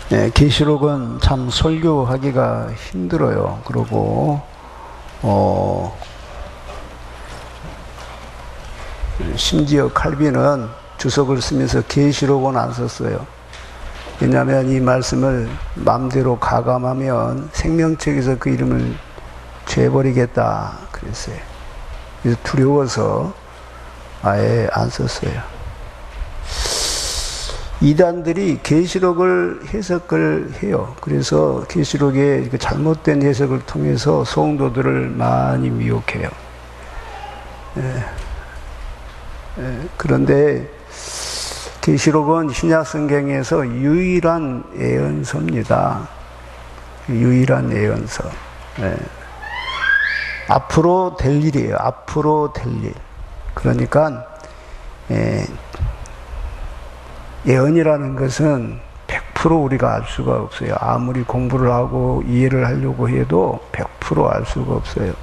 네, 계시록은 참 설교하기가 힘들어요. 그리고 심지어 칼빈은 주석을 쓰면서 계시록은 안 썼어요. 왜냐하면 이 말씀을 마음대로 가감하면 생명책에서 그 이름을 죄버리겠다 그랬어요. 그래서 두려워서 아예 안 썼어요. 이단들이 계시록을 해석을 해요. 그래서 계시록의 잘못된 해석을 통해서 성도들을 많이 미혹해요. 그런데 계시록은 신약 성경에서 유일한 예언서입니다. 유일한 예언서. 앞으로 될 일이에요. 앞으로 될 일. 그러니까 예언이라는 것은 100% 우리가 알 수가 없어요. 아무리 공부를 하고 이해를 하려고 해도 100% 알 수가 없어요.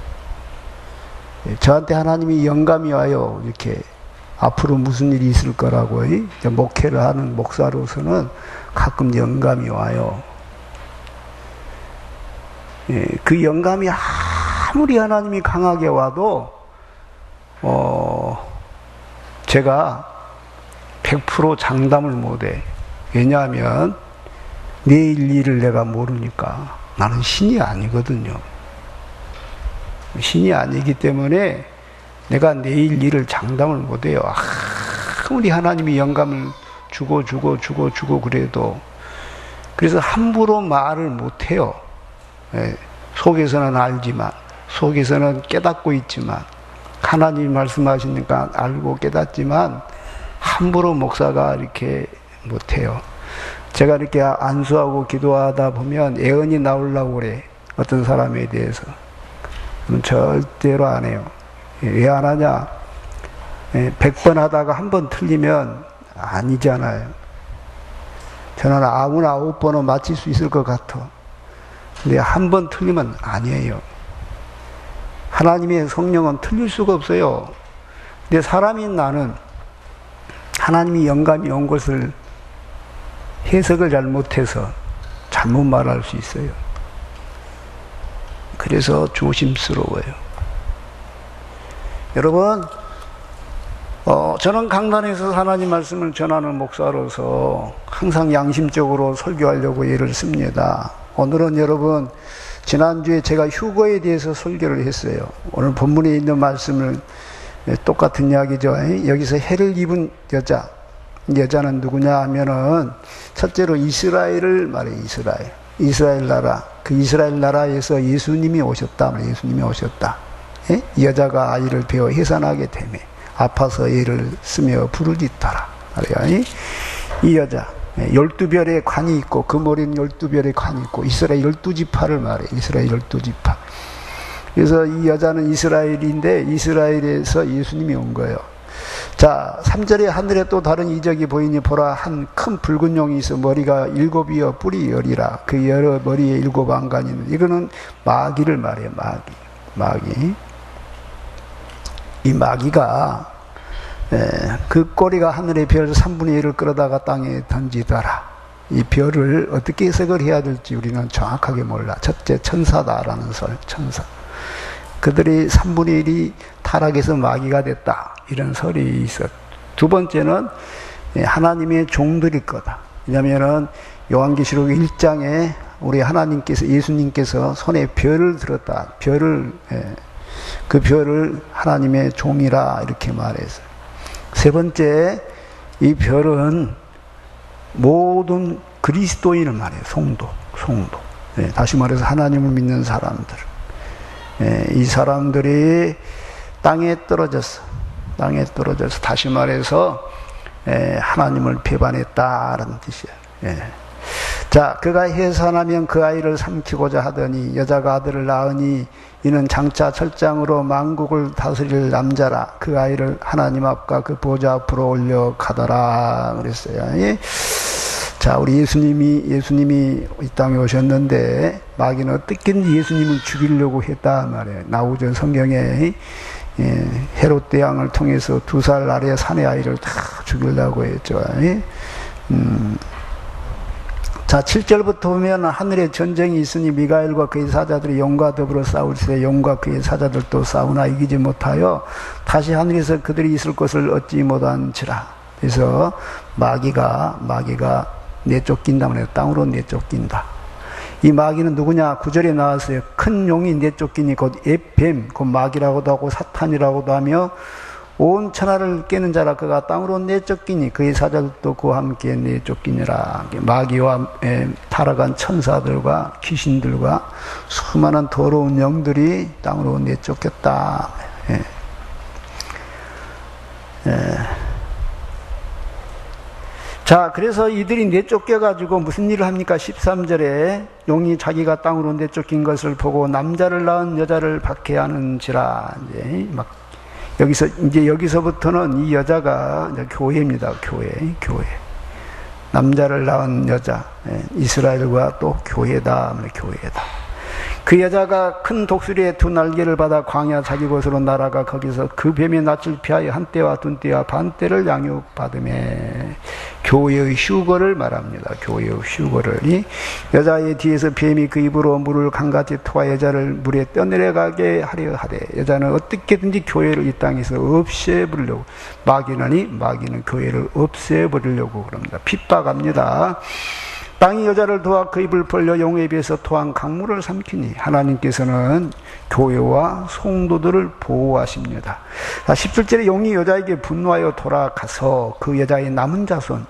저한테 하나님이 영감이 와요. 이렇게 앞으로 무슨 일이 있을 거라고 목회를 하는 목사로서는 가끔 영감이 와요. 그 영감이 아무리 하나님이 강하게 와도 제가 100% 장담을 못해. 왜냐하면 내일 일을 내가 모르니까. 나는 신이 아니거든요. 신이 아니기 때문에 내가 내일 일을 장담을 못해요. 아무리 하나님이 영감을 주고 그래도. 그래서 함부로 말을 못해요. 속에서는 알지만, 속에서는 깨닫고 있지만, 하나님이 말씀하시니까 알고 깨닫지만 함부로 목사가 이렇게 못해요. 제가 이렇게 안수하고 기도하다 보면 예언이 나오려고 그래. 어떤 사람에 대해서. 그럼 절대로 안 해요. 왜 안 하냐? 100번 하다가 한 번 틀리면 아니잖아요. 저는 아무나 9번은 맞힐 수 있을 것 같아. 근데 한 번 틀리면 아니에요. 하나님의 성령은 틀릴 수가 없어요. 근데 사람인 나는 하나님이 영감이 온 것을 해석을 잘 못해서 잘못 말할 수 있어요. 그래서 조심스러워요. 여러분, 저는 강단에서 하나님 말씀을 전하는 목사로서 항상 양심적으로 설교하려고 애를 씁니다. 오늘은 여러분, 지난주에 제가 휴거에 대해서 설교를 했어요. 오늘 본문에 있는 말씀을 똑같은 이야기죠. 여기서 해를 입은 여자는 누구냐 하면은 첫째로 이스라엘을 말해요. 이스라엘 나라. 그 이스라엘 나라에서 예수님이 오셨다. 예수님이 오셨다. 이 여자가 아이를 베어 해산하게 되매 아파서 애를 쓰며 부르짖더라. 이 여자 12별의 관이 있고 그 머리는 12별의 관이 있고 이스라엘 12지파를 말해요. 이스라엘 12지파. 그래서 이 여자는 이스라엘인데 이스라엘에서 예수님이 온 거예요. 자, 3절에 하늘에 또 다른 이적이 보이니 보라 한 큰 붉은 용이 있어 머리가 7이여 뿔이 10이라 그 여러 머리에 7 안간이 있는 이거는 마귀를 말해요. 마귀. 이 마귀가 그 꼬리가 하늘의 별 3분의 1을 끌어다가 땅에 던지더라. 이 별을 어떻게 해석을 해야 될지 우리는 정확하게 몰라. 첫째 천사다라는 천사. 그들이 3분의 1이 타락해서 마귀가 됐다. 이런 설이 있었. 두 번째는 하나님의 종들일 거다. 왜냐면은 요한계시록 1장에 우리 하나님께서 예수님께서 손에 별을 들었다. 그 별을 하나님의 종이라 이렇게 말했어요. 세 번째, 이 별은 모든 그리스도인을 말해요. 성도. 다시 말해서 하나님을 믿는 사람들. 이 사람들이 땅에 떨어져서 다시 말해서 하나님을 배반했다라는 뜻이에요. 자, 그가 해산하면 그 아이를 삼키고자 하더니 여자가 아들을 낳으니 이는 장차 철장으로 만국을 다스릴 남자라. 그 아이를 하나님 앞과 그 보좌 앞으로 올려가더라 그랬어요. 자, 우리 예수님이 이 땅에 오셨는데 마귀는 어떻게든 예수님을 죽이려고 했다 말이에요. 나오전 성경에 헤롯 대왕을 통해서 2살 아래 사내 아이를 다 죽이려고 했죠. 자, 7절부터 보면 하늘에 전쟁이 있으니 미가엘과 그의 사자들이 용과 더불어 싸울세 용과 그의 사자들도 싸우나 이기지 못하여 다시 하늘에서 그들이 있을 것을 얻지 못한지라. 그래서 마귀가 내쫓긴다 말이에요. 땅으로 내쫓긴다. 이 마귀는 누구냐? 9절에 나왔어요. 큰 용이 내쫓기니 곧 뱀, 곧 마귀라고도 하고 사탄이라고도 하며 온 천하를 깨는 자라. 그가 땅으로 내쫓기니 그의 사자들도 그와 함께 내쫓기니라. 마귀와 타락한 천사들과 귀신들과 수많은 더러운 영들이 땅으로 내쫓겼다. 자, 그래서 이들이 내쫓겨가지고 무슨 일을 합니까? 13절에 용이 자기가 땅으로 내쫓긴 것을 보고 남자를 낳은 여자를 박해하는지라. 여기서부터는 이 여자가 이제 교회입니다. 교회. 남자를 낳은 여자. 이스라엘과 또 교회다. 그 여자가 큰 독수리의 두 날개를 받아 광야 자기 곳으로 날아가 거기서 그 뱀의 낯을 피하여 한때와 둔때와 반때를 양육받으며. 교회의 휴거를 말합니다. 교회의 휴거를. 이 여자의 뒤에서 뱀이 그 입으로 물을 강같이 토하 여자를 물에 떠내려가게 하려 하되 여자는 어떻게든지 교회를 이 땅에서 없애버리려고. 마귀는 교회를 없애버리려고 그럽니다. 핍박합니다. 땅이 여자를 도와 그 입을 벌려 용에 비해서 토한 강물을 삼키니 하나님께서는 교회와 성도들을 보호하십니다. 17절에 용이 여자에게 분노하여 돌아가서 그 여자의 남은 자손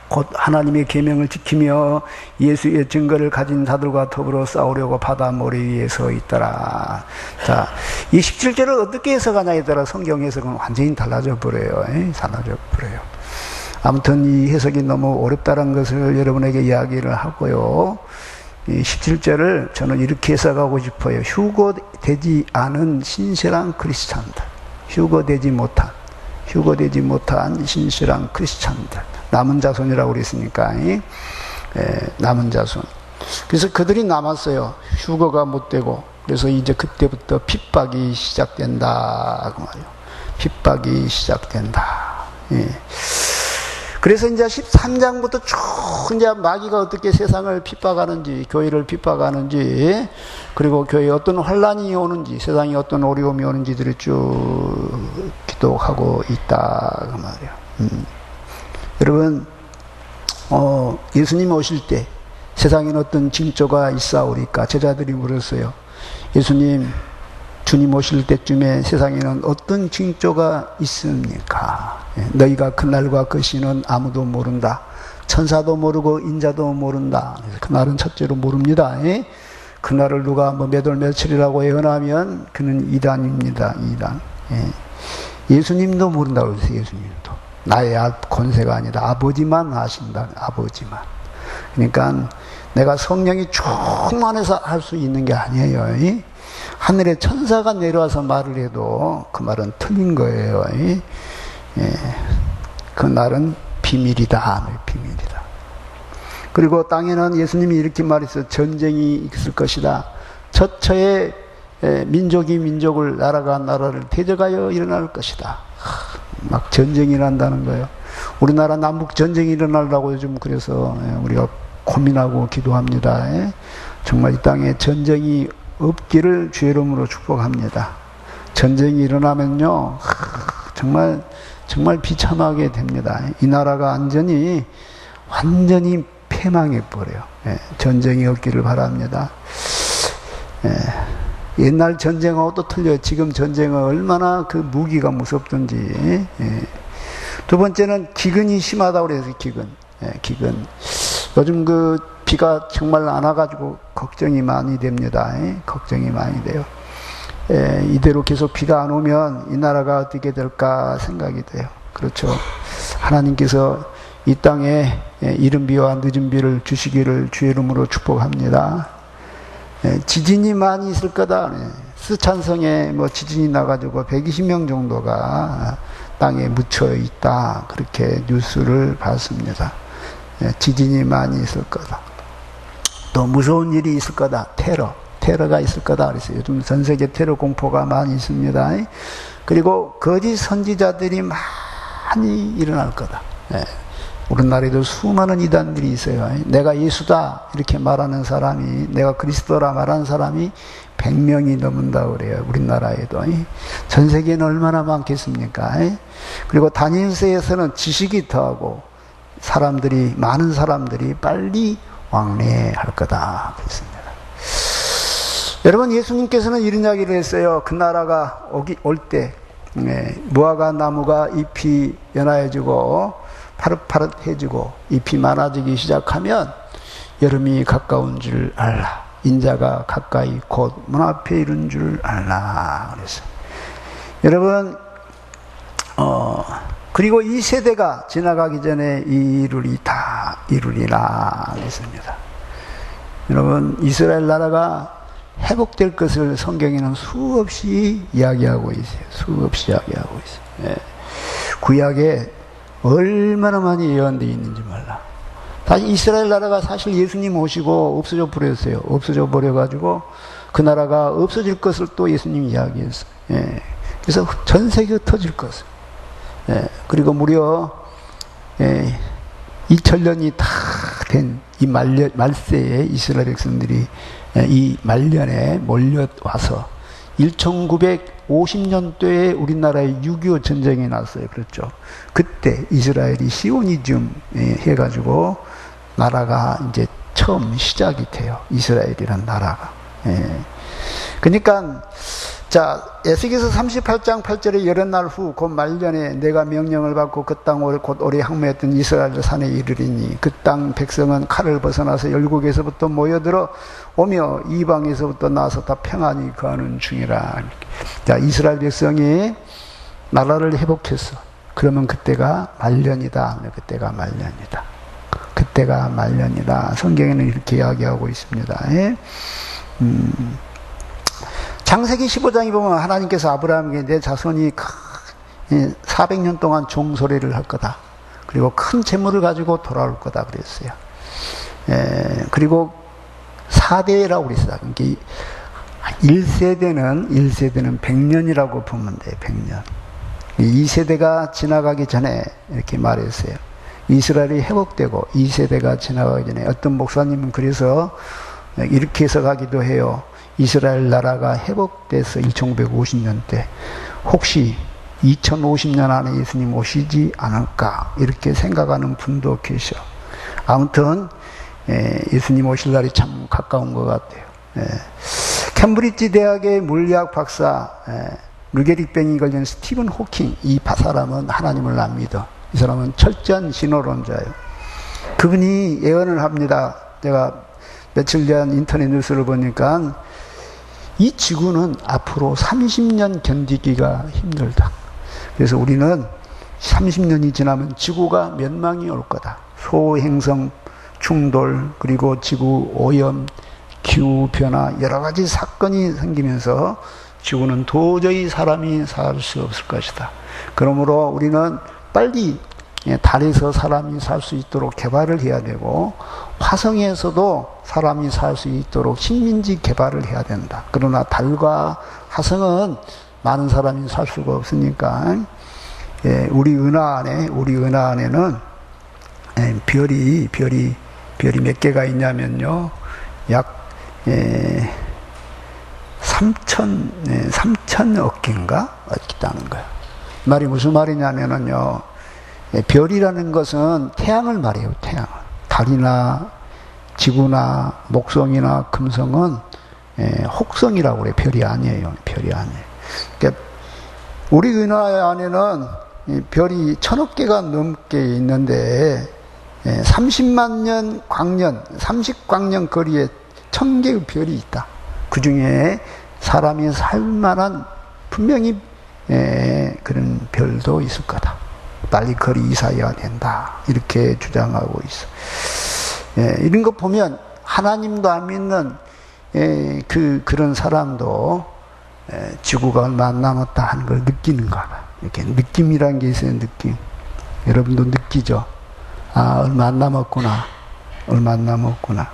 곧 하나님의 계명을 지키며 예수의 증거를 가진 자들과 더불어 싸우려고 바다 모래 위에 서 있더라. 자, 이 17절을 어떻게 해석하냐에 따라 성경 해석은 완전히 달라져 버려요. 아무튼 이 해석이 너무 어렵다는 것을 여러분에게 이야기를 하고요. 이 17절을 저는 이렇게 해석하고 싶어요. 휴거되지 않은 신실한 크리스찬들. 휴거되지 못한 신실한 크리스찬들. 남은 자손이라고 그랬으니까. 남은 자손. 그래서 그들이 남았어요. 휴거가 못 되고. 그래서 이제 그때부터 핍박이 시작된다. 그 말이에요. 핍박이 시작된다. 그래서 이제 13장부터 쭉 이제 마귀가 어떻게 세상을 핍박하는지, 교회를 핍박하는지, 그리고 교회에 어떤 환란이 오는지, 세상에 어떤 어려움이 오는지들을 쭉 기록하고 있다 그 말이에요. 여러분, 예수님 오실 때 세상에는 어떤 징조가 있사오리까? 제자들이 물었어요. 예수님, 주님 오실 때쯤에 세상에는 어떤 징조가 있습니까? 너희가 그날과 그 시는 아무도 모른다. 천사도 모르고 인자도 모른다. 그날은 첫째로 모릅니다. 그날을 누가 몇 월 며칠이라고 예언하면 그는 이단입니다. 이단. 예수님도 모른다고 그랬어요. 예수님도. 나의 권세가 아니다. 아버지만 아신다. 아버지만. 그러니까 내가 성령이 충만해서 할 수 있는 게 아니에요. 하늘에 천사가 내려와서 말을 해도 그 말은 틀린 거예요. 그 날은 비밀이다. 비밀이다. 그리고 땅에는 예수님이 이렇게 말했어요. 전쟁이 있을 것이다. 처처에 민족이 민족을, 나라가 나라를 대적하여 일어날 것이다. 막 전쟁이 난다는 거예요. 우리나라 남북 전쟁이 일어나려고 요즘 그래서 우리가 고민하고 기도합니다. 정말 이 땅에 전쟁이 없기를 주의 이름으로 축복합니다. 전쟁이 일어나면요, 정말 비참하게 됩니다. 이 나라가 완전히 패망해 버려요. 전쟁이 없기를 바랍니다. 옛날 전쟁하고도 틀려요. 지금 전쟁은 얼마나 그 무기가 무섭던지. 두 번째는 기근이 심하다고 그래서 기근. 요즘 그 비가 정말 안 와가지고 걱정이 많이 됩니다. 걱정이 많이 돼요. 이대로 계속 비가 안 오면 이 나라가 어떻게 될까 생각이 돼요. 그렇죠. 하나님께서 이 땅에 이른 비와 늦은 비를 주시기를 주의 이름으로 축복합니다. 지진이 많이 있을 거다. 스촨성에 지진이 나가지고 120명 정도가 땅에 묻혀 있다. 그렇게 뉴스를 봤습니다. 지진이 많이 있을 거다. 또 무서운 일이 있을 거다. 테러가 있을 거다. 그래서 요즘 전 세계 테러 공포가 많이 있습니다. 그리고 거짓 선지자들이 많이 일어날 거다. 우리나라에도 수많은 이단들이 있어요. 내가 예수다 이렇게 말하는 사람이, 내가 그리스도라 말하는 사람이 100명이 넘는다 그래요. 우리나라에도. 전 세계는 얼마나 많겠습니까? 그리고 다니엘서에서는 지식이 더하고 많은 사람들이 빨리 왕래할 거다 그랬습니다. 여러분, 예수님께서는 이런 이야기를 했어요. 그 나라가 올 때 무화과 나무가 잎이 연하여지고 파릇파릇해지고 잎이 많아지기 시작하면 여름이 가까운 줄 알라. 인자가 가까이 곧 문 앞에 이른 줄 알라. 그래서 여러분, 그리고 이 세대가 지나가기 전에 이 일을 다 이루리라 그랬습니다. 여러분, 이스라엘 나라가 회복될 것을 성경에는 수없이 이야기하고 있어요. 수없이 이야기하고 있어요. 예. 구약에 얼마나 많이 예언되어 있는지 몰라. 다시 이스라엘 나라가 사실 예수님 오시고 없어져 버렸어요. 없어져 버려가지고 그 나라가 없어질 것을 또 예수님이 이야기했어요. 예. 그래서 전 세계에 터질 것을. 예. 그리고 무려 2000년이 다 된 이 말세에 이스라엘 백성들이 이 말년에 몰려와서 1950년도에 우리나라에 6.25 전쟁이 났어요. 그렇죠. 그때 이스라엘이 시오니즘 해가지고 나라가 이제 처음 시작이 돼요. 이스라엘이란 나라가. 그러니까 자, 에스겔서 38장 8절에 여러 날 후 곧 말년에 내가 명령을 받고 그 땅 곧 오래 항모했던 이스라엘 산에 이르리니 그 땅 백성은 칼을 벗어나서 열국에서부터 모여들어 오며 이방에서부터 나서 다 평안히 거하는 중이라. 자, 이스라엘 백성이 나라를 회복했어. 그러면 그때가 말년이다. 그때가 말년이다. 그때가 말년이다. 성경에는 이렇게 이야기하고 있습니다. 창세기 15장에 보면 하나님께서 아브라함에게 내 자손이 400년 동안 종소리를 할 거다. 그리고 큰 재물을 가지고 돌아올 거다 그랬어요. 그리고 4대라고 그랬어요. 그러니까 1세대는 100년이라고 보면 돼요. 100년. 2세대가 지나가기 전에 이렇게 말했어요. 이스라엘이 회복되고 2세대가 지나가기 전에 어떤 목사님은 그래서 이렇게 해석하기도 해요. 이스라엘 나라가 회복돼서 1950년 때 혹시 2050년 안에 예수님 오시지 않을까 이렇게 생각하는 분도 계셔. 아무튼 예수님 오실 날이 참 가까운 것 같아요. 캠브리지 대학의 물리학 박사 루게릭병이 걸린 스티븐 호킹, 이 사람은 하나님을 안 믿어. 이 사람은 철저한 신호론자예요. 그분이 예언을 합니다. 제가 며칠 전 인터넷 뉴스를 보니까 이 지구는 앞으로 30년 견디기가 힘들다. 그래서 우리는 30년이 지나면 지구가 멸망이 올 거다. 소행성 충돌, 그리고 지구 오염, 기후변화 여러 가지 사건이 생기면서 지구는 도저히 사람이 살 수 없을 것이다. 그러므로 우리는 빨리 달에서 사람이 살 수 있도록 개발을 해야 되고 화성에서도 사람이 살 수 있도록 식민지 개발을 해야 된다. 그러나 달과 화성은 많은 사람이 살 수가 없으니까 우리 은하 안에는 별이 몇 개가 있냐면요, 약 3천억 개인가 있다는 거예요. 이 말이 무슨 말이냐면은요, 별이라는 것은 태양을 말해요. 태양을. 달이나 지구나 목성이나 금성은 혹성이라고 그래요. 별이 아니에요. 별이 아니에요. 그러니까 우리 은하 안에는 별이 1000억 개가 넘게 있는데 30만 년 광년, 30광년 거리에 1000개의 별이 있다. 그 중에 사람이 살 만한 분명히 그런 별도 있을 거다. 빨리 거리 이사해야 된다. 이렇게 주장하고 있어. 이런 거 보면 하나님도 안 믿는 그런 사람도 지구가 얼마 안 남았다 하는 걸 느끼는가 봐. 이렇게 느낌이란 게 있어요. 느낌. 여러분도 느끼죠? 아, 얼마 안 남았구나. 얼마 안 남았구나.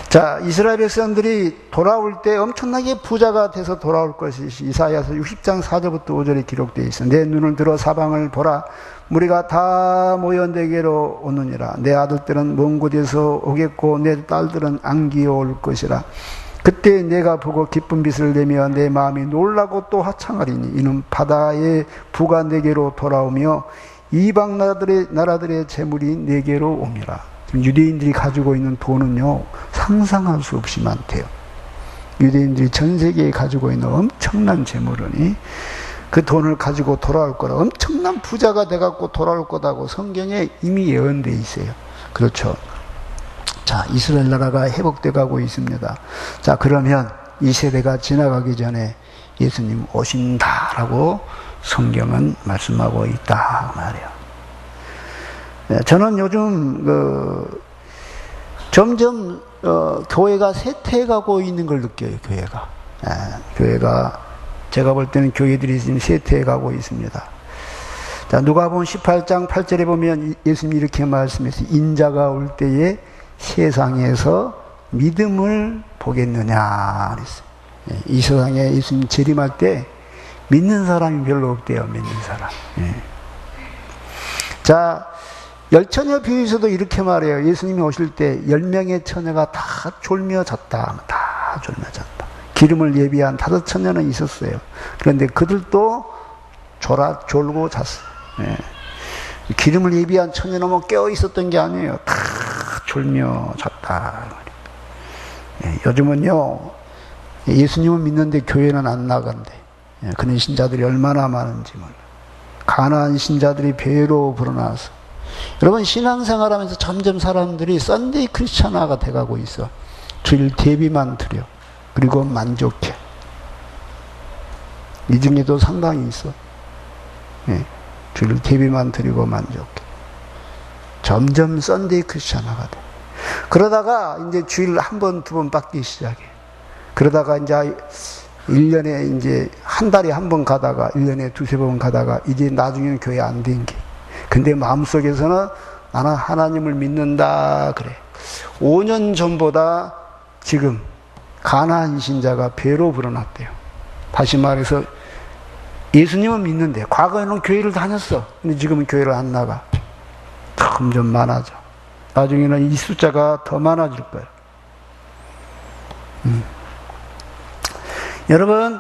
자, 이스라엘 백성들이 돌아올 때 엄청나게 부자가 돼서 돌아올 것이 이사야서 60장 4절부터 5절에 기록되어 있어. 내 눈을 들어 사방을 보라. 무리가 다 모여 내게로 오느니라. 내 아들들은 먼 곳에서 오겠고 내 딸들은 안기어 올 것이라. 그때 내가 보고 기쁜 빛을 내며 내 마음이 놀라고 또 화창하리니 이는 바다의 부가 내게로 돌아오며 이방 나라들의 재물이 내게로 옵니다. 유대인들이 가지고 있는 돈은요, 상상할 수 없이 많대요. 유대인들이 전 세계에 가지고 있는 엄청난 재물은 그 돈을 가지고 돌아올 거라, 엄청난 부자가 돼갖고 돌아올 거다고 성경에 이미 예언되어 있어요. 그렇죠. 자, 이스라엘 나라가 회복돼 가고 있습니다. 자, 그러면 이 세대가 지나가기 전에 예수님 오신다라고 성경은 말씀하고 있다 말이에요. 저는 요즘 점점 교회가 쇠퇴해가고 있는 걸 느껴요. 교회가 제가 볼 때는 교회들이 지금 쇠퇴해가고 있습니다. 자, 누가복음 18장 8절에 보면 예수님이 이렇게 말씀했어요. 인자가 올 때에 세상에서 믿음을 보겠느냐 그랬어요. 이 세상에 예수님 재림할 때 믿는 사람이 별로 없대요. 믿는 사람. 자, 열처녀 비유에서도 이렇게 말해요. 예수님이 오실 때 10명의 처녀가 다 졸며 잤다. 다 졸며 잤다. 기름을 예비한 5처녀는 있었어요. 그런데 그들도 졸고 잤어요. 기름을 예비한 처녀는 뭐 깨어 있었던 게 아니에요. 다 졸며 잤다. 요즘은요, 예수님을 믿는데 교회는 안 나간대. 그런 신자들이 얼마나 많은지 몰라. 가난한 신자들이 배로 불어나서. 여러분, 신앙생활하면서 점점 사람들이 썬데이 크리스찬화가 돼가고 있어. 주일 대비만 드려. 그리고 만족해. 이 중에도 상당히 있어. 주일 대비만 드리고 만족해. 점점 썬데이 크리스찬화가 돼. 그러다가 이제 주일 한 번, 두 번 받기 시작해. 그러다가 이제 1년에 이제 한 달에 한 번 가다가 1년에 두세 번 가다가 이제 나중에는 교회 안 댕겨. 근데 마음속에서는 나는 하나님을 믿는다 그래. 5년 전보다 지금 가난한 신자가 배로 불어났대요. 다시 말해서 예수님은 믿는데 과거에는 교회를 다녔어. 근데 지금은 교회를 안 나가. 점점 많아져. 나중에는 이 숫자가 더 많아질 거예요. 여러분,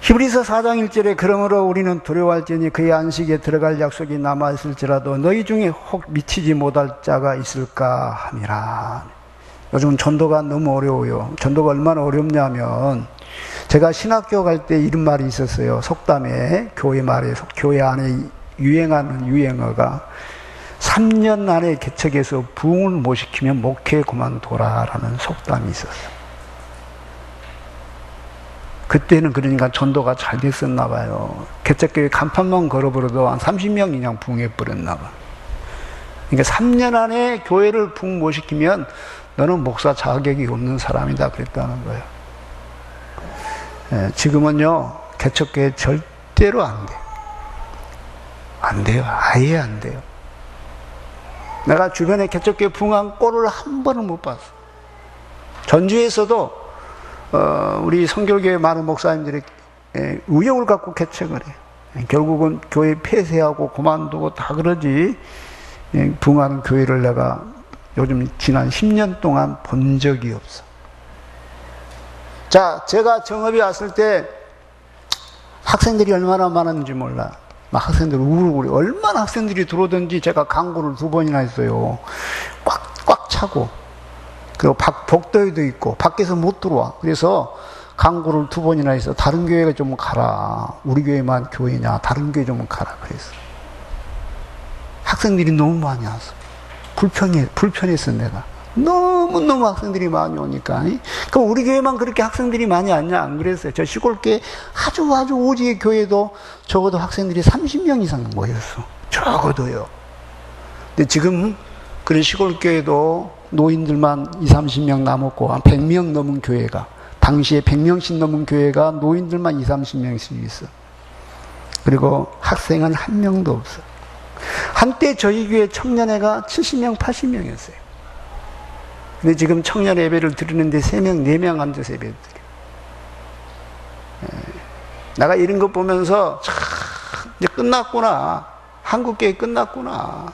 히브리서 4장 1절에 그러므로 우리는 두려워할지니 그의 안식에 들어갈 약속이 남아있을지라도 너희 중에 혹 미치지 못할 자가 있을까 함이라. 요즘 전도가 너무 어려워요. 전도가 얼마나 어렵냐면 제가 신학교 갈 때 이런 말이 있었어요. 속담에 교회 안에 유행하는 유행어가 3년 안에 개척해서 부흥을 못 시키면 목회 그만둬라라는 속담이 있었어요. 그때는 그러니까 전도가 잘 됐었나 봐요. 개척교회 간판만 걸어버려도 한 30명 그냥 부흥해버렸나 봐. 그러니까 3년 안에 교회를 부흥 못 시키면 너는 목사 자격이 없는 사람이다 그랬다는 거예요. 지금은요, 개척교회 절대로 안 돼요. 안 돼요. 아예 안 돼요. 내가 주변에 개척교회 부흥한 꼴을 한 번은 못 봤어. 전주에서도 우리 성결교회 많은 목사님들이 의욕을 갖고 개척을 해. 결국은 교회 폐쇄하고 그만두고 다 그러지. 부흥하는 교회를 내가 요즘 지난 10년 동안 본 적이 없어. 자, 제가 정읍에 왔을 때 학생들이 얼마나 많았는지 몰라. 막 학생들 우르르 얼마나 학생들이 들어오든지 제가 강구를 2번이나 했어요. 꽉 차고. 그리고 복도에도 있고 밖에서 못 들어와. 그래서 강구를 2번이나 해서 다른 교회가 좀 가라. 우리 교회만 교회냐. 다른 교회 좀 가라. 그래서 학생들이 너무 많이 왔어. 불편했어 내가. 너무너무 학생들이 많이 오니까. 그럼 우리 교회만 그렇게 학생들이 많이 왔냐? 안 그랬어요. 저 시골교회 아주 오지의 교회도 적어도 학생들이 30명 이상 모였어. 적어도요. 근데 지금 그런 시골교회도 노인들만 20-30명 남았고 한 100명 넘은 교회가, 당시에 100명씩 넘은 교회가 노인들만 20-30명씩 있어. 그리고 학생은 한 명도 없어. 한때 저희 교회 청년회가 70명, 80명이었어요. 근데 지금 청년 예배를 드리는데 3명, 4명 앉아서 예배 드려요. 내가 이런 거 보면서 참 이제 끝났구나. 한국교회 끝났구나.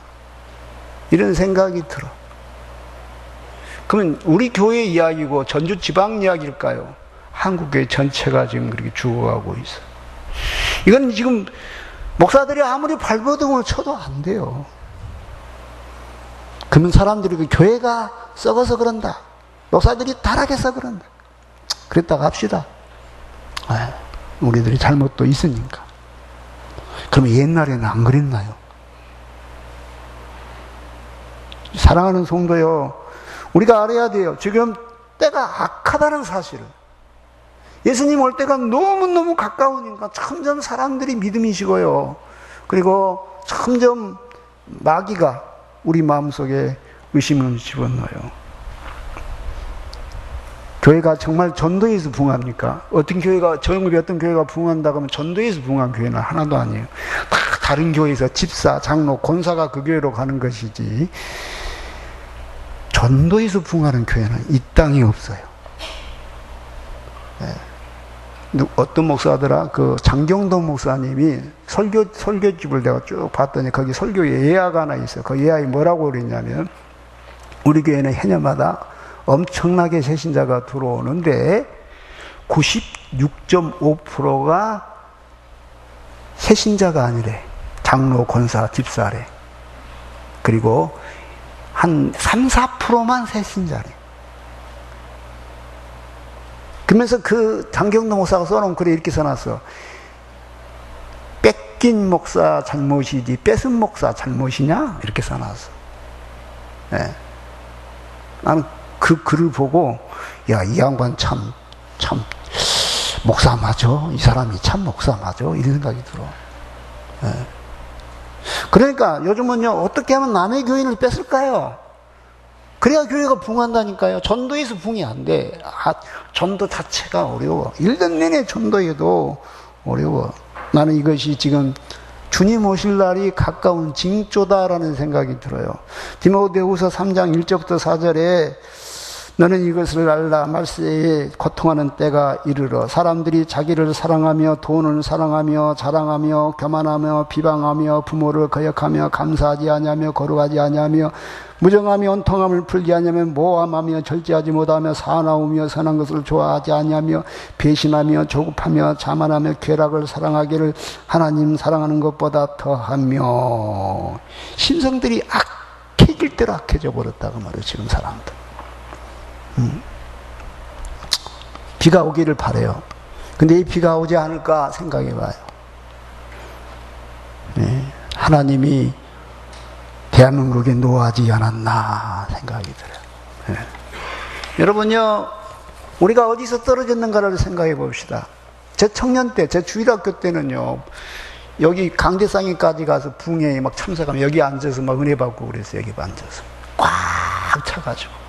이런 생각이 들어. 그러면 우리 교회 이야기고 전주 지방 이야기일까요? 한국교회 전체가 지금 그렇게 죽어가고 있어. 이건 지금 목사들이 아무리 발버둥을 쳐도 안 돼요. 그러면 사람들이 그 교회가 썩어서 그런다. 목사들이 타락해서 그런다. 그랬다가 합시다. 우리들이 잘못도 있으니까. 그러면 옛날에는 안 그랬나요? 사랑하는 성도요, 우리가 알아야 돼요. 지금 때가 악하다는 사실을. 예수님 올 때가 너무너무 가까우니까 점점 사람들이 믿음이 식어요. 그리고 점점 마귀가 우리 마음속에 의심을 집어넣어요. 교회가 정말 전도에서 부흥합니까? 어떤 교회가, 전국에 어떤 교회가 부흥한다고 하면 전도에서 부흥한 교회는 하나도 아니에요. 다 다른 교회에서 집사, 장로, 권사가 그 교회로 가는 것이지, 전도에서 부흥하는 교회는 이 땅에 없어요. 네. 어떤 목사더라, 그 장경동 목사님이 설교집을 내가 쭉 봤더니 거기 설교 예화가 하나 있어요. 그 예화에 뭐라고 그랬냐면, 우리 교회는 해년마다 엄청나게 새신자가 들어오는데 96.5%가 새신자가 아니래. 장로, 권사, 집사래. 그리고 한 3, 4%만 새신자래. 그러면서 그 장경동 목사가 써놓은 글에 이렇게 써놨어. 뺏긴 목사 잘못이지 뺏은 목사 잘못이냐? 이렇게 써놨어. 네. 나는 그 글을 보고, 야, 이 양반 참, 목사 맞아? 이 사람이 참 목사 맞아? 이런 생각이 들어. 네. 그러니까 요즘은요, 어떻게 하면 남의 교인을 뺏을까요? 그래야 교회가 부흥한다니까요. 전도에서 부흥이 안 돼. 전도 자체가 어려워. 1년 내내 전도해도 어려워. 나는 이것이 지금 주님 오실 날이 가까운 징조다라는 생각이 들어요. 디모데후서 3장 1절부터 4절에 너는 이것을 알라. 말세에 고통하는 때가 이르러 사람들이 자기를 사랑하며 돈을 사랑하며 자랑하며 교만하며 비방하며 부모를 거역하며 감사하지 아니하며 거룩하지 아니하며 무정하며 온통함을 풀지 아니하며 모함하며 절제하지 못하며 사나우며 선한 것을 좋아하지 아니하며 배신하며 조급하며 자만하며 쾌락을 사랑하기를 하나님 사랑하는 것보다 더하며 심성들이 악해질 대로 악해져 버렸다고 말해요. 지금 사람들. 비가 오기를 바라요. 근데 이 비가 오지 않을까 생각해 봐요. 네. 하나님이 대한민국에 노하지 않았나 생각이 들어요. 네. 여러분요, 우리가 어디서 떨어졌는가를 생각해 봅시다. 제 청년 때, 제 주일학교 때는요, 여기 강대상에까지 가서 붕에 막 참석하면 여기 앉아서 막 은혜 받고 그랬어요. 여기 앉아서 꽉 차가지고.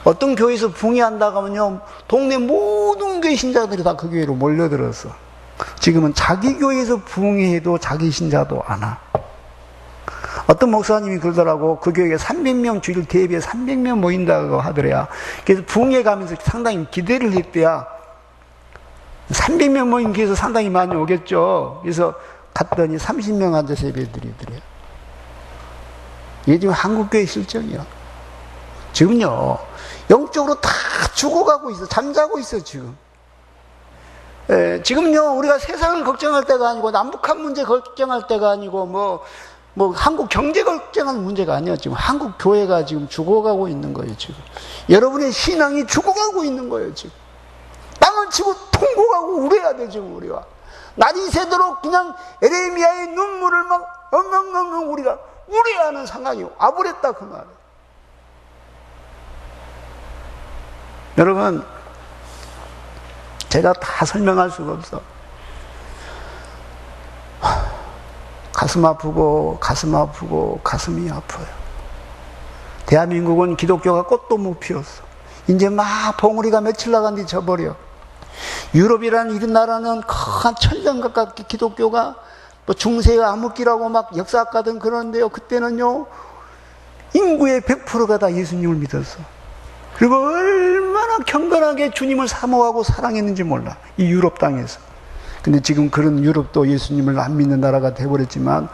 어떤 교회에서 붕괴한다고 하면요, 동네 모든 교회 신자들이 다 그 교회로 몰려들었어. 지금은 자기 교회에서 붕괴해도 자기 신자도 안 와. 어떤 목사님이 그러더라고. 그 교회에 300명, 주일 대비에 300명 모인다고 하더래야. 그래서 붕괴 가면서 상당히 기대를 했대야. 300명 모인 교회에서 상당히 많이 오겠죠. 그래서 갔더니 30명 앉아서 예배 드리더래요. 이게 지금 한국교회 실정이야. 지금요, 영적으로 다 죽어가고 있어. 잠자고 있어, 지금. 지금요, 우리가 세상을 걱정할 때가 아니고, 남북한 문제 걱정할 때가 아니고, 뭐, 한국 경제 걱정할 문제가 아니야. 지금 한국 교회가 지금 죽어가고 있는 거예요, 지금. 여러분의 신앙이 죽어가고 있는 거예요, 지금. 땅을 치고 통곡하고 울어야 돼, 지금 우리가. 날이 새도록 그냥 에레미야의 눈물을 막 엉엉엉엉 우리가 울어야 하는 상황이 와버렸다, 그 말이에요. 여러분, 제가 다 설명할 수가 없어. 가슴 아프고 가슴이 아파요. 대한민국은 기독교가 꽃도 못 피웠어. 이제 막 봉우리가 며칠 나간 뒤 져버려. 유럽이라는 이런 나라는 한 1000년 가깝게 기독교가 뭐 중세의 암흑기라고 막 역사학가든 그러는데요. 그때는요, 인구의 100%가 다 예수님을 믿었어. 그리고 얼마나 경건하게 주님을 사모하고 사랑했는지 몰라. 이 유럽 땅에서. 근데 지금 그런 유럽도 예수님을 안 믿는 나라가 돼버렸지만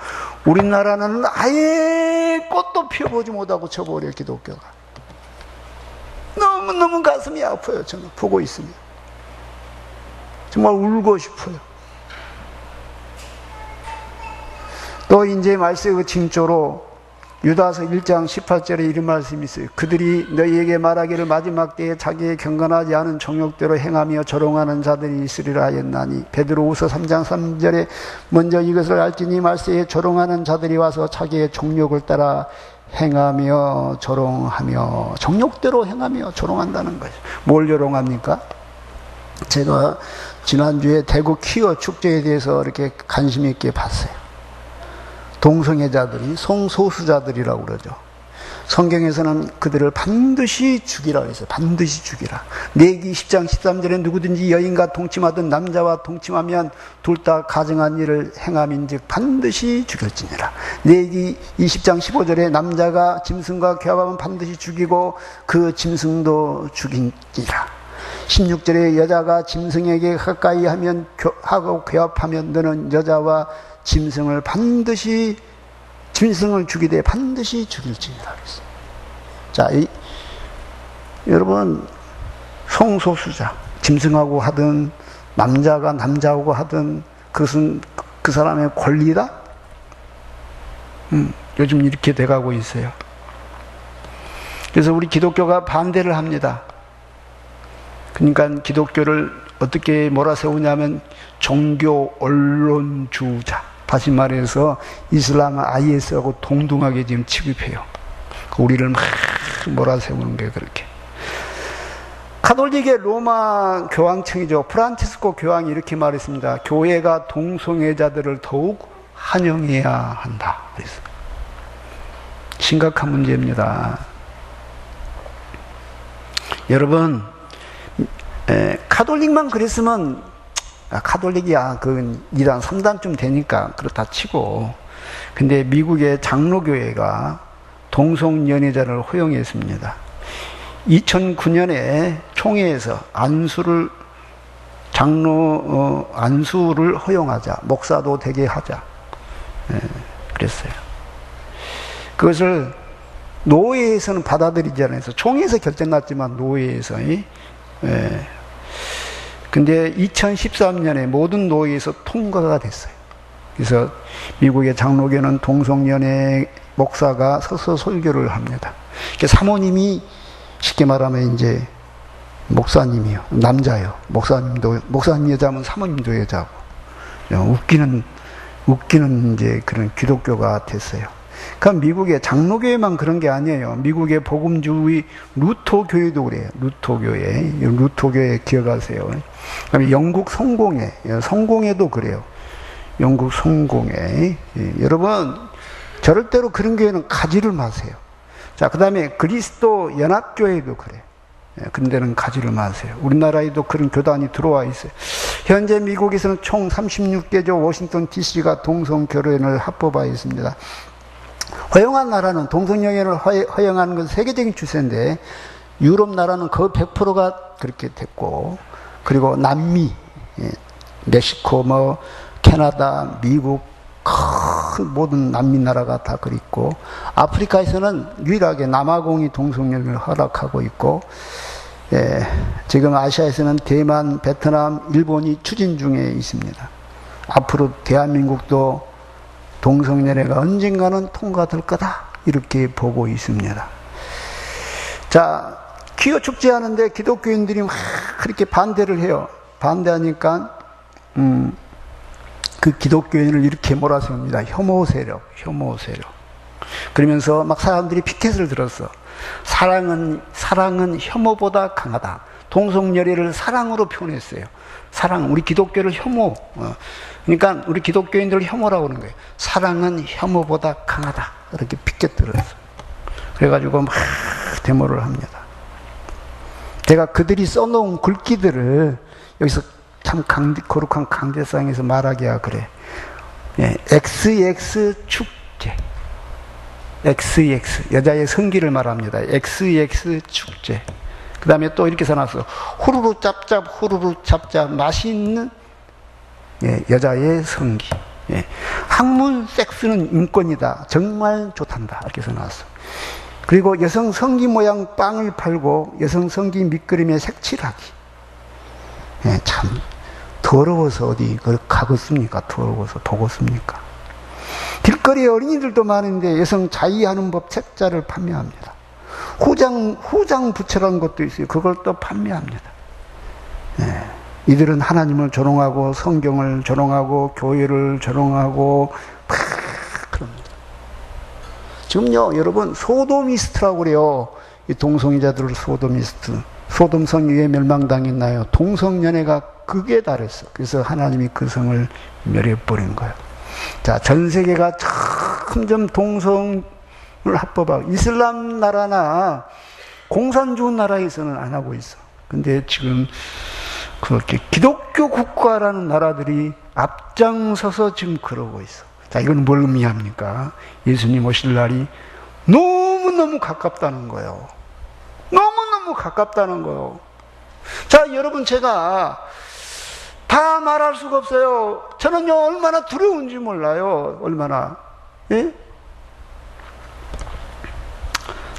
우리나라는 아예 꽃도 피워보지 못하고 쳐버려, 기독교가. 너무너무 가슴이 아파요. 저는 보고 있으면 정말 울고 싶어요. 또 이제 말세의 징조로 유다서 1장 18절에 이런 말씀이 있어요. 그들이 너희에게 말하기를 마지막 때에 자기의 경건하지 않은 정욕대로 행하며 조롱하는 자들이 있으리라 하였나니, 베드로후서 3장 3절에 먼저 이것을 알지니 말세에 조롱하는 자들이 와서 자기의 정욕을 따라 행하며 조롱하며, 정욕대로 행하며 조롱한다는 거죠. 뭘 조롱합니까? 제가 지난주에 대구 퀴어 축제에 대해서 이렇게 관심 있게 봤어요. 동성애자들이 성소수자들이라고 그러죠. 성경에서는 그들을 반드시 죽이라 그랬어요. 반드시 죽이라. 레위기 10장 13절에 누구든지 여인과 동침하든 남자와 동침하면 둘 다 가증한 일을 행함인즉 반드시 죽일지니라. 레위기 20장 15절에 남자가 짐승과 교합하면 반드시 죽이고 그 짐승도 죽이니라. 16절에 여자가 짐승에게 가까이 하고 교합하면 너는 여자와 짐승을 죽이되 반드시 죽일지니라 그랬어요. 자, 여러분, 성소수자, 짐승하고 하든 남자가 남자하고 하든 그것은 그 사람의 권리다? 요즘 이렇게 돼가고 있어요. 그래서 우리 기독교가 반대를 합니다. 그러니까 기독교를 어떻게 몰아세우냐면 종교 언론주의자, 다시 말해서 이슬람 IS하고 동등하게 지금 취급해요. 우리를 막 몰아세우는 게 그렇게. 가톨릭의 로마 교황청이죠. 프란치스코 교황이 이렇게 말했습니다. 교회가 동성애자들을 더욱 환영해야 한다. 그래서 심각한 문제입니다. 여러분, 가톨릭만 그랬으면, 가톨릭이야, 그 2단, 3단쯤 되니까 그렇다 치고, 근데 미국의 장로교회가 동성연애자를 허용했습니다. 2009년에 총회에서 안수를 허용하자, 목사도 되게 하자, 그랬어요. 그것을 노회에서는 받아들이지 않아서, 총회에서 결정 났지만 노회에서, 근데 2013년에 모든 노회에서 통과가 됐어요. 그래서 미국의 장로교는 동성연애 목사가 서서 설교를 합니다. 사모님이 쉽게 말하면 이제 목사님이요, 남자요. 목사님 여자면 사모님도 여자고. 웃기는 이제 그런 기독교가 됐어요. 그럼 미국의 장로교회만 그런 게 아니에요. 미국의 복음주의 루터교회도 그래요. 루터교회 기억하세요. 그다음에 영국 성공회도 그래요. 영국 성공회. 여러분, 절대로 그런 교회는 가지를 마세요. 자, 그다음에 그리스도 연합교회도 그래요. 그런 데는 가지를 마세요. 우리나라에도 그런 교단이 들어와 있어요. 현재 미국에서는 총 36개조 워싱턴 DC가 동성 결혼을 합법화했습니다. 허용한 나라는, 동성연애를 허용하는 것은 세계적인 추세인데, 유럽 나라는 거의 100%가 그렇게 됐고, 그리고 남미, 멕시코, 캐나다, 미국, 모든 남미 나라가 다 그랬고, 아프리카에서는 유일하게 남아공이 동성연애를 허락하고 있고, 지금 아시아에서는 대만, 베트남, 일본이 추진 중에 있습니다. 앞으로 대한민국도 동성연애가 언젠가는 통과될 거다, 이렇게 보고 있습니다. 자, 퀴어 축제 하는데 기독교인들이 막 그렇게 반대를 해요. 반대하니까 그 기독교인을 이렇게 몰아세웁니다. 혐오 세력. 그러면서 막 사람들이 피켓을 들었어. 사랑은 혐오보다 강하다. 동성연애를 사랑으로 표현했어요. 사랑, 우리 기독교를 혐오. 그러니까 우리 기독교인들을 혐오라고 하는 거예요. 사랑은 혐오보다 강하다. 이렇게 피켓 들었어. 그래가지고 막 데모를 합니다. 제가 그들이 써놓은 글귀들을 여기서 참 거룩한 강대상에서 말하기야 그래. XX 축제. XX, 여자의 성기를 말합니다. XX 축제. 그 다음에 또 이렇게 써놨어. 후루루 짭짭, 후루루 짭짭, 맛있는 여자의 성기. 학문 섹스는 인권이다. 정말 좋단다. 이렇게 써놨어. 그리고 여성 성기 모양 빵을 팔고 여성 성기 밑그림에 색칠하기. 참 더러워서 어디 그걸 가겠습니까? 더러워서 보겠습니까? 길거리에 어린이들도 많은데 여성 자위하는 법 책자를 판매합니다. 후장 부채라는 것도 있어요. 그걸 또 판매합니다. 이들은 하나님을 조롱하고 성경을 조롱하고 교회를 조롱하고 그럽니다. 지금요 여러분 소도미스트라고 그래요. 이 동성애자들을 소도미스트. 소돔성 위에 멸망당했나요? 동성연애가 극에 달했어. 그래서 하나님이 그 성을 멸해버린 거예요. 자, 전 세계가 점점 동성을 합법화하고 이슬람 나라나 공산주의 나라에서는 안 하고 있어. 근데 지금 그렇게 기독교 국가라는 나라들이 앞장서서 지금 그러고 있어. 자, 이건 뭘 의미합니까? 예수님 오실 날이 너무너무 가깝다는 거예요. 너무너무 가깝다는 거예요. 자, 여러분, 제가 다 말할 수가 없어요. 저는요, 얼마나 두려운지 몰라요. 얼마나. 예?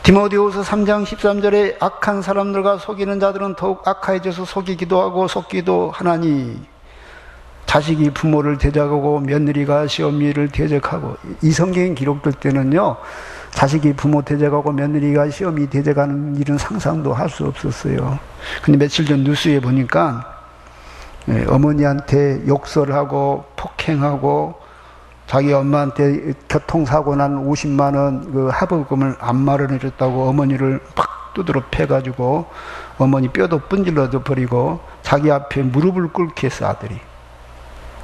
디모데후서 3장 13절에 악한 사람들과 속이는 자들은 더욱 악해져서 속이기도 하고 속기도 하나니 자식이 부모를 대적하고 며느리가 시어미를 대적하고 이 성경이 기록될 때는요 자식이 부모 대적하고 며느리가 시어미 대적하는 일은 상상도 할 수 없었어요. 근데 며칠 전 뉴스에 보니까 어머니한테 욕설하고 폭행하고 자기 엄마한테 교통사고 난 50만 원 그 합의금을 안 마련해줬다고 어머니를 팍 두드러 패가지고 어머니 뼈도 분질러져 버리고 자기 앞에 무릎을 꿇게 했어 아들이.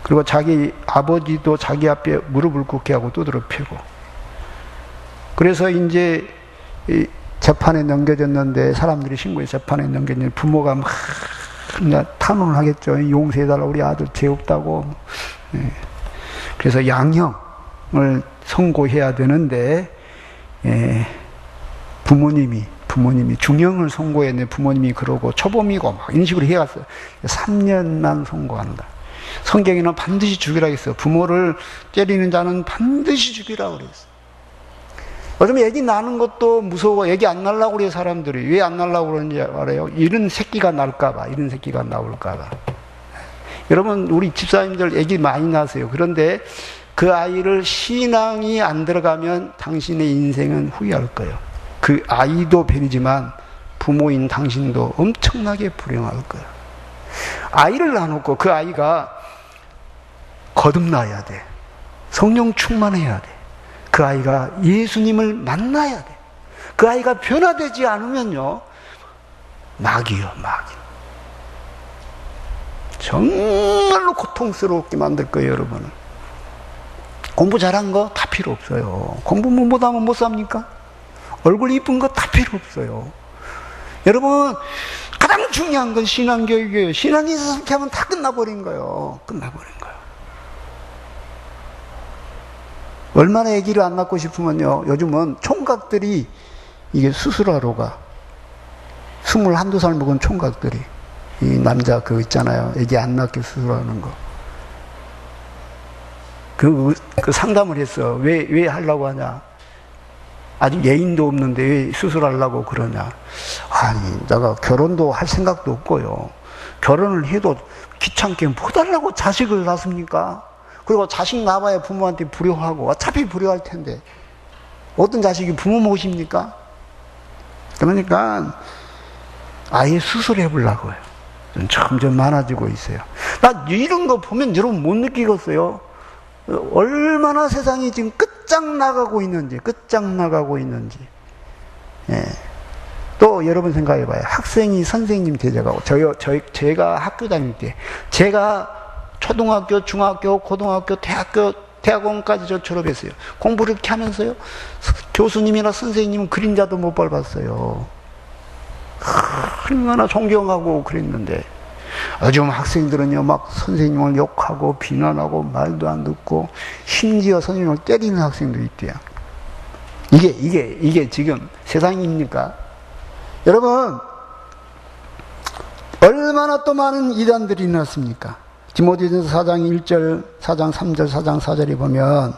그리고 자기 아버지도 자기 앞에 무릎을 꿇게 하고 두드러 패고. 그래서 이제 재판에 넘겨졌는데 사람들이 신고해서 재판에 넘겨졌는데 부모가 막 탄원을 하겠죠. 용서해달라 우리 아들 죄 없다고. 그래서 양형을 선고해야 되는데 부모님이 중형을 선고했는데 부모님이 그러고 초범이고 막 이런 식으로 해갔어요. 3년만 선고한다. 성경에는 반드시 죽이라고 했어요. 부모를 때리는 자는 반드시 죽이라고 그랬어요. 요즘 애기 낳는 것도 무서워. 애기 안 낳으려고 그래요 사람들이. 왜 안 낳으려고 그러는지 알아요? 이런 새끼가 날까봐. 이런 새끼가 나올까봐. 여러분 우리 집사님들 애기 많이 낳으세요. 그런데 그 아이를 신앙이 안 들어가면 당신의 인생은 후회할 거예요. 그 아이도 별이지만 부모인 당신도 엄청나게 불행할 거예요. 아이를 낳아놓고 그 아이가 거듭나야 돼. 성령 충만해야 돼. 그 아이가 예수님을 만나야 돼. 그 아이가 변화되지 않으면요 마귀요 마귀. 정말로 고통스럽게 만들 거예요 여러분은. 공부 잘한 거 다 필요 없어요. 공부 못하면 못 삽니까? 얼굴 이쁜 거 다 필요 없어요. 여러분 가장 중요한 건 신앙교육이에요. 신앙이 있어서 이렇게 하면 다 끝나버린 거예요. 끝나버린 거예요. 얼마나 아기를 안 낳고 싶으면요 요즘은 총각들이 이게 수술하러 가. 21~22살 먹은 총각들이 이 남자 그 있잖아요. 아기 안 낳게 수술하는 거. 그 상담을 했어. 왜 하려고 하냐. 아직 예인도 없는데 왜 수술하려고 그러냐. 아니, 내가 결혼도 할 생각도 없고요. 결혼을 해도 귀찮게 뭐 달라고 자식을 낳습니까? 그리고 자식 낳아야 부모한테 불효하고 어차피 불효할 텐데 어떤 자식이 부모 모십니까? 그러니까 아예 수술해 보려고 해요. 점점 많아지고 있어요. 나 이런 거 보면 여러분 못 느끼겠어요? 얼마나 세상이 지금 끝장나가고 있는지. 예. 또 여러분 생각해봐요. 학생이 선생님 대적하고 제가 학교 다닐 때 제가 초등학교, 중학교, 고등학교, 대학원까지 저 졸업했어요. 공부를 이렇게 하면서요 교수님이나 선생님은 그림자도 못 밟았어요. 얼마나 존경하고 그랬는데 요즘 학생들은요 막 선생님을 욕하고 비난하고 말도 안 듣고 심지어 선생님을 때리는 학생도 있대요. 이게 지금 세상입니까? 여러분 얼마나 또 많은 이단들이 일어났습니까? 디모데전서 4장 1절, 4장 3절, 4장 4절에 보면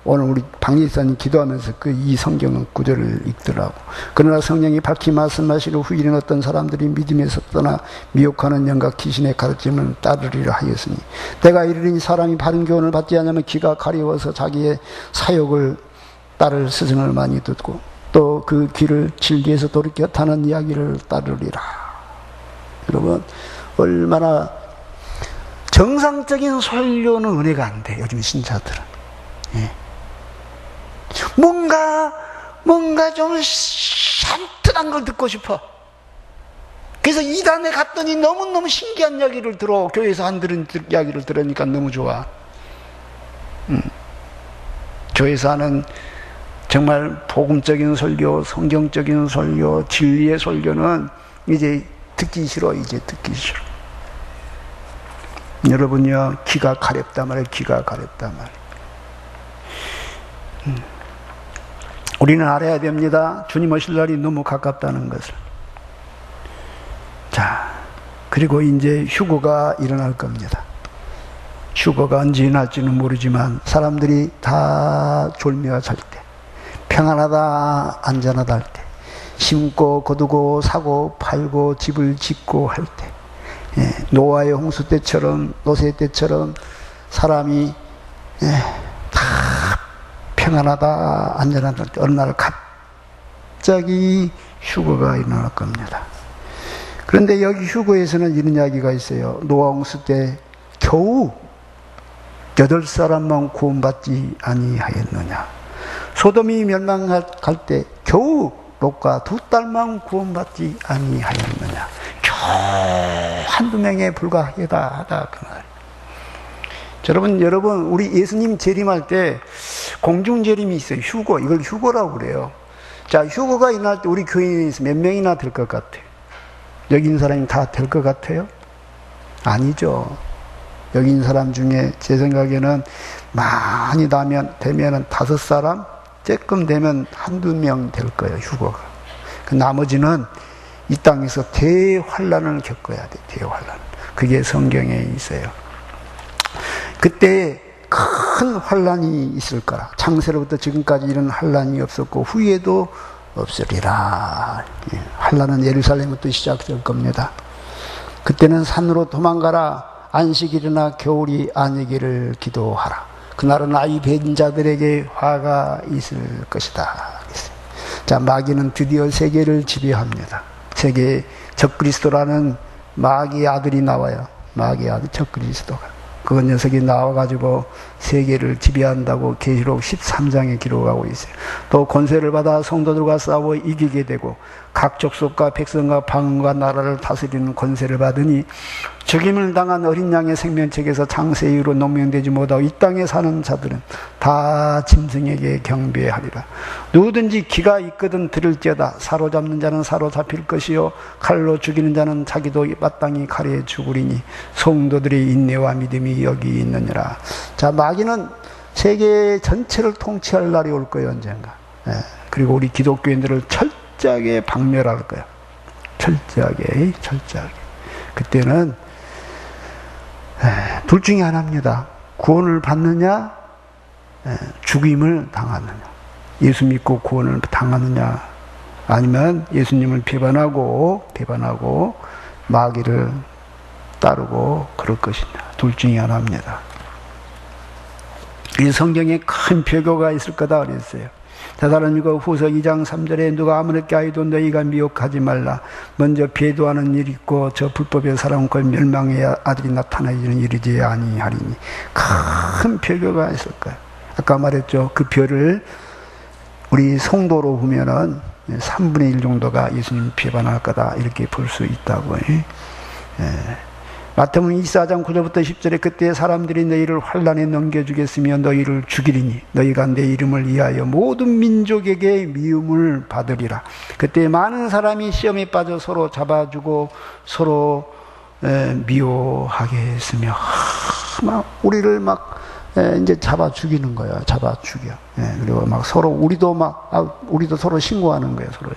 오늘 우리 박리사님 기도하면서 이 성경 구절을 읽더라고. 그러나 성령이 밝히 말씀하시려 후일은 어떤 사람들이 믿음에서 떠나 미혹하는 영과 귀신의 가르침을 따르리라 하였으니 내가 이르니 사람이 바른 교훈을 받지 않으면 귀가 가려워서 자기의 사욕을 따를 스승을 많이 듣고 또 그 귀를 진리에서 돌이켜 타는 이야기를 따르리라. 여러분, 얼마나 정상적인 설교는 은혜가 안 돼, 요즘 신자들은. 예. 뭔가 좀 산뜻한 걸 듣고 싶어. 그래서 이단에 갔더니 너무너무 신기한 이야기를 들어. 교회에서 안 들은 이야기를 들으니까 너무 좋아. 교회에서 하는 정말 복음적인 설교, 성경적인 설교, 진리의 설교는 이제 듣기 싫어. 여러분요, 귀가 가렵단 말이에요. 귀가 가렵단 말이에요. 우리는 알아야 됩니다. 주님 오실 날이 너무 가깝다는 것을. 자, 그리고 이제 휴거가 일어날 겁니다. 휴거가 언제 일어날지는 모르지만 사람들이 다 졸미와 잘 때, 평안하다 안전하다 할 때, 심고 거두고 사고 팔고 집을 짓고 할 때, 노아의 홍수 때처럼, 노새 때처럼 사람이 다 평안하다 안전하다 할 때 어느 날 갑자기 휴거가 일어날 겁니다. 그런데 여기 휴거에서는 이런 이야기가 있어요. 노아 홍수 때 겨우 8사람만 구원받지 아니하였느냐. 소돔이 멸망할 때 겨우 롯과 2딸만 구원받지 아니하였느냐. 겨우 한두 명에 불과하다 그 말. 여러분, 우리 예수님 재림할 때 공중재림이 있어요. 휴거, 이걸 휴거라고 그래요. 자, 휴거가 일어날 때 우리 교인에서 몇 명이나 될 것 같아요? 여기 있는 사람이 다 될 것 같아요? 아니죠. 여기 있는 사람 중에 제 생각에는 많이 되면은 5사람, 조금 되면 한두 명 될 거예요, 휴거가. 그 나머지는 이 땅에서 대환란을 겪어야 돼, 대환란. 그게 성경에 있어요. 그때 큰 환란이 있을 거라. 창세로부터 지금까지 이런 환란이 없었고 후에도 없으리라. 환란은 예루살렘부터 시작될 겁니다. 그때는 산으로 도망가라. 안식일이나 겨울이 아니기를 기도하라. 그날은 아이 뵌 자들에게 화가 있을 것이다. 자, 마귀는 드디어 세계를 지배합니다. 세계에 적그리스도라는 마귀의 아들이 나와요. 마귀의 아들 적그리스도가. 그 녀석이 나와가지고 세계를 지배한다고 계시록 13장에 기록하고 있어요. 또 권세를 받아 성도들과 싸워 이기게 되고 각 족속과 백성과 방언과 나라를 다스리는 권세를 받으니 죽임을 당한 어린 양의 생명책에서 창세 이후로 농명되지 못하고 이 땅에 사는 자들은 다 짐승에게 경배하리라. 누구든지 기가 있거든 들을지어다. 사로잡는 자는 사로잡힐 것이요 칼로 죽이는 자는 자기도 마땅히 칼에 죽으리니 성도들의 인내와 믿음이 여기 있느니라. 자, 마귀는 세계 전체를 통치할 날이 올 거예요, 언젠가. 그리고 우리 기독교인들을 철저하게 박멸할 거예요. 철저하게. 그때는 둘 중에 하나입니다. 구원을 받느냐, 죽임을 당하느냐. 예수 믿고 구원을 당하느냐, 아니면 예수님을 배반하고 마귀를 따르고 그럴 것이냐. 둘 중에 하나입니다. 이 성경에 큰 표교가 있을 거다 그랬어요. 데살로니가 후서 2장 3절에 누가 아무렇게 하여도 너희가 미혹하지 말라. 먼저 배도하는 일이 있고 저 불법의 사람과 멸망의 아들이 나타나기는 이르지 아니하리니. 큰 표교가 있을 거예요. 아까 말했죠. 그 표를 우리 성도로 보면은 3분의 1 정도가 예수님 배반할 거다 이렇게 볼 수 있다고. 마태복음 24장 9절부터 10절에 그때 사람들이 너희를 환란에 넘겨주겠으며 너희를 죽이리니 너희가 내 이름을 위하여 모든 민족에게 미움을 받으리라. 그때 많은 사람이 시험에 빠져 서로 잡아주고 서로 미워하게 했으며 우리를 이제 잡아 죽이는 거야. 잡아 죽여. 그리고 서로 우리도 서로 신고하는 거예요. 서로.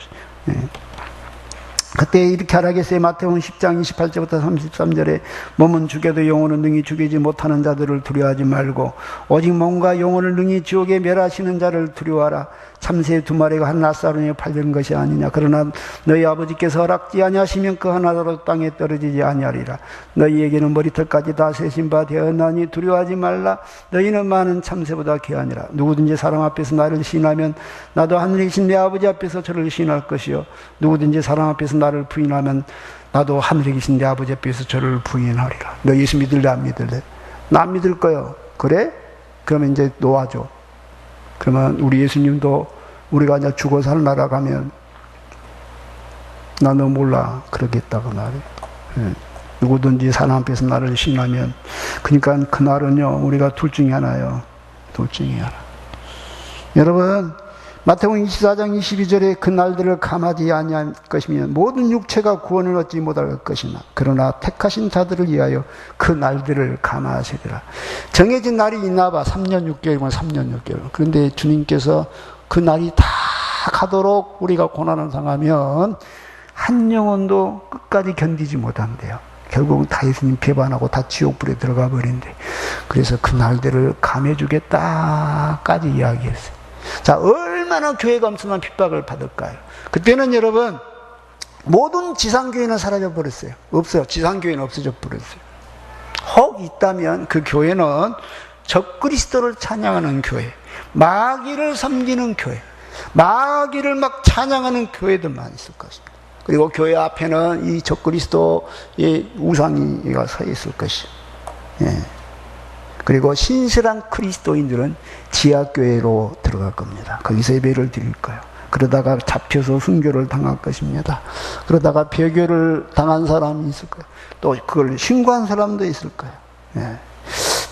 그때 이렇게 하라겠어요. 마태복음 10장 28절부터 33절에 몸은 죽여도 영혼은 능히 죽이지 못하는 자들을 두려워하지 말고 오직 몸과 영혼을 능히 지옥에 멸하시는 자를 두려워하라. 참새 2마리가 한 낫사로니에 팔린 것이 아니냐. 그러나 너희 아버지께서 허락지 아니하시면 그 하나라도 땅에 떨어지지 아니하리라. 너희에게는 머리털까지 다 세신 바 되었나니 두려워하지 말라. 너희는 많은 참새보다 귀하니라. 누구든지 사람 앞에서 나를 시인하면 나도 하늘에 계신 내 아버지 앞에서 저를 시인할 것이요 누구든지 사람 앞에서 나를 부인하면 나도 하늘에 계신 내 아버지 앞에서 저를 부인하리라. 너 예수 믿을래 안 믿을래? 나 안 믿을 거요. 그래? 그러면 이제 놓아줘. 그러면 우리 예수님도 우리가 이제 죽어 살나라 가면 나 너 몰라 그러겠다고 말이에요. 누구든지 사람 앞에서 나를 신하면 그러니까 그날은요 우리가 둘 중에 하나요. 둘 중에 하나. 여러분 마태복음 24장 22절에 그 날들을 감하지 아니할 것이면 모든 육체가 구원을 얻지 못할 것이나 그러나 택하신 자들을 위하여 그 날들을 감하시리라. 정해진 날이 있나 봐. 3년 6개월이면 3년 6개월. 그런데 주님께서 그 날이 다 가도록 우리가 고난을 당하면 한 영혼도 끝까지 견디지 못한대요. 결국은 다 예수님 배반하고 다 지옥불에 들어가 버린대. 그래서 그 날들을 감해주겠다까지 이야기했어요. 자, 얼마나 교회가 엄청난 핍박을 받을까요? 그때는 여러분 모든 지상교회는 사라져 버렸어요. 없어요. 지상교회는 없어져 버렸어요. 혹 있다면 그 교회는 적그리스도를 찬양하는 교회, 마귀를 섬기는 교회, 마귀를 막 찬양하는 교회들만 있을 것입니다. 그리고 교회 앞에는 이 적그리스도의 우상이가 서 있을 것이요. 예. 그리고 신실한 그리스도인들은 지하교회로 들어갈 겁니다. 거기서 예배를 드릴 거예요. 그러다가 잡혀서 순교를 당할 것입니다. 그러다가 배교를 당한 사람이 있을 거예요. 또 그걸 신고한 사람도 있을 거예요. 예.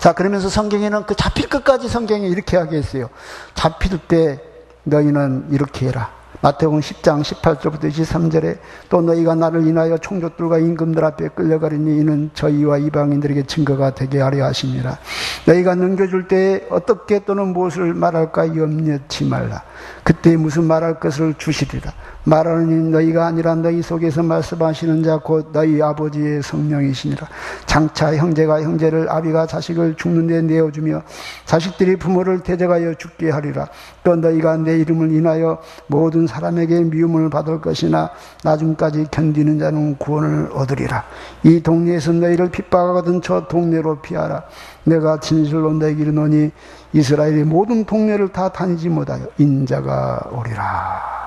자, 그러면서 성경에는 그 잡힐 것까지 성경에 이렇게 하겠어요. 잡힐 때 너희는 이렇게 해라. 마태복음 10장 18절부터 23절에 또 너희가 나를 인하여 총독들과 임금들 앞에 끌려가리니 이는 저희와 이방인들에게 증거가 되게 하려 하심이라. 너희가 넘겨줄 때 어떻게 또는 무엇을 말할까 염려치 말라. 그때 무슨 말할 것을 주시리라. 말하는 너희가 아니라 너희 속에서 말씀하시는 자 곧 너희 아버지의 성령이시니라. 장차 형제가 형제를 아비가 자식을 죽는 데 내어주며 자식들이 부모를 대적하여 죽게 하리라. 또 너희가 내 이름을 인하여 모든 사람에게 미움을 받을 것이나 나중까지 견디는 자는 구원을 얻으리라. 이 동네에서 너희를 핍박하거든 저 동네로 피하라. 내가 진실로 너희에게 이르노니 이스라엘의 모든 동네를 다 다니지 못하여 인자가 오리라.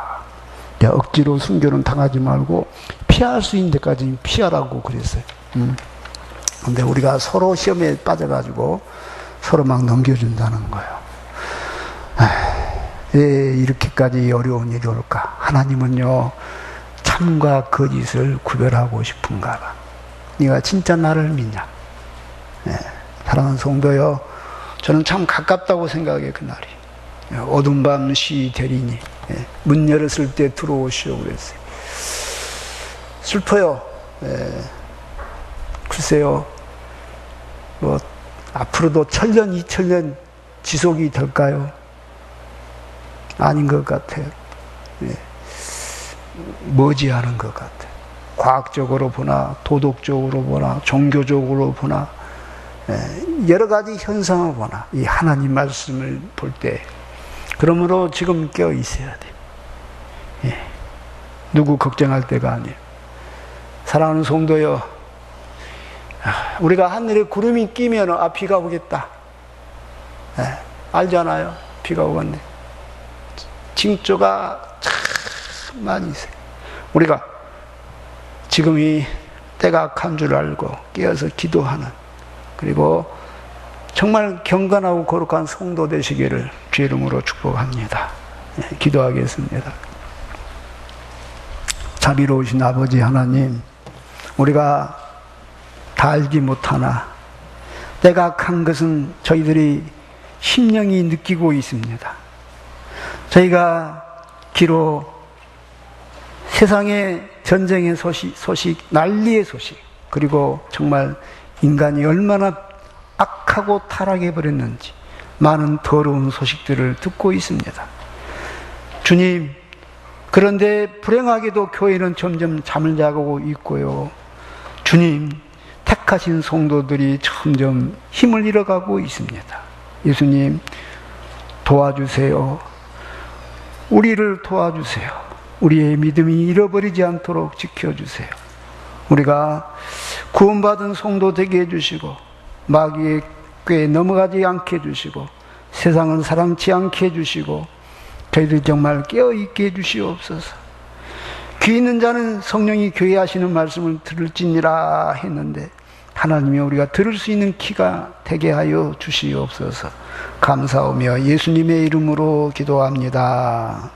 야, 억지로 순교는 당하지 말고 피할 수 있는 데까지 피하라고 그랬어요. 근데 우리가 서로 시험에 빠져가지고 서로 막 넘겨준다는 거예요. 왜 이렇게까지 어려운 일이 올까? 하나님은요 참과 거짓을 구별하고 싶은가 봐. 네가 진짜 나를 믿냐? 사랑하는 성도요, 저는 참 가깝다고 생각해요. 그날이 어두운 밤 쉬 되리니 문 열었을 때 들어오시오 그랬어요. 슬퍼요. 글쎄요, 뭐 앞으로도 1000년 2000년 지속이 될까요? 아닌 것 같아요. 머지않은 것 같아요. 과학적으로 보나 도덕적으로 보나 종교적으로 보나 여러 가지 현상을 보나 이 하나님 말씀을 볼 때, 그러므로 지금 깨어 있어야 돼요. 누구 걱정할 때가 아니에요. 사랑하는 성도여, 우리가 하늘에 구름이 끼면 비가 오겠다. 알잖아요. 비가 오겠네. 징조가 참 많이 있어요. 우리가 지금 이 때가 악한 줄 알고 깨어서 기도하는, 그리고 정말 경건하고 거룩한 성도 되시기를 주의 이름으로 축복합니다. 기도하겠습니다. 자비로우신 아버지 하나님, 우리가 다 알지 못하나 때가 악한 것은 저희들이 심령이 느끼고 있습니다. 저희가 기로 세상의 전쟁의 소식, 난리의 소식, 그리고 정말 인간이 얼마나 악하고 타락해버렸는지 많은 더러운 소식들을 듣고 있습니다. 주님, 그런데 불행하게도 교회는 점점 잠을 자고 있고요. 주님, 택하신 성도들이 점점 힘을 잃어가고 있습니다. 예수님, 도와주세요. 우리를 도와주세요. 우리의 믿음이 잃어버리지 않도록 지켜주세요. 우리가 구원받은 성도 되게 해주시고 마귀의 꾀에 넘어가지 않게 해주시고 세상을 사랑치 않게 해주시고 저희들이 정말 깨어있게 해주시옵소서. 귀 있는 자는 성령이 교회 하시는 말씀을 들을지니라 했는데 하나님이 우리가 들을 수 있는 귀가 되게 하여 주시옵소서. 감사하며 예수님의 이름으로 기도합니다.